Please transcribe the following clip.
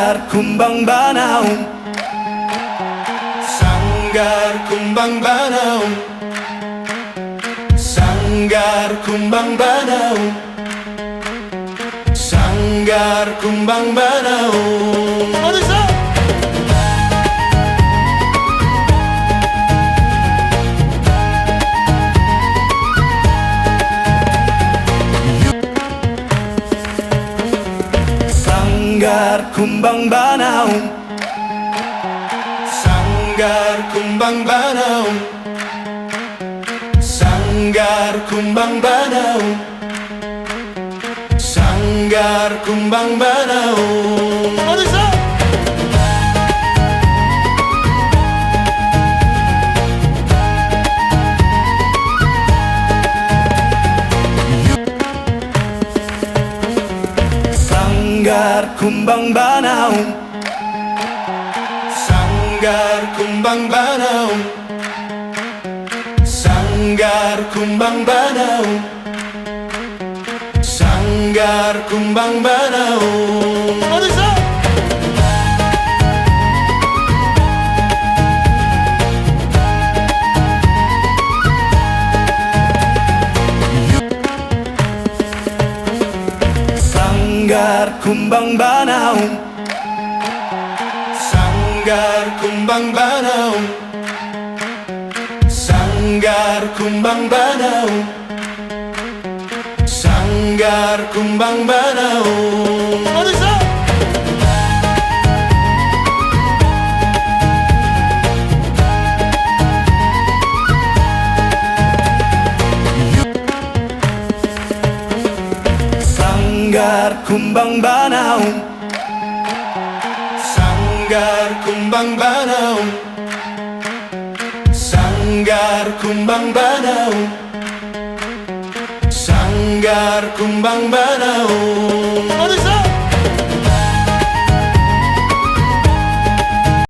Sanggar kumbang banaung, sanggar kumbang banaung, sanggar kumbang banaung, sanggar kumbang banaung. Sanggar kumbang banaung, sanggar kumbang banaung, sanggar kumbang banaung, sanggar kumbang banaung. Sanggar kumbang banaung, sanggar kumbang banaung, sanggar kumbang banaung, sanggar kumbang banaung. Sanggar kumbang banaung, sanggar kumbang banaung, sanggar kumbang banaung, sanggar kumbang banaung. Sanggar kumbang banaung, sanggar kumbang banaung, sanggar kumbang banaung, sanggar kumbang banaung.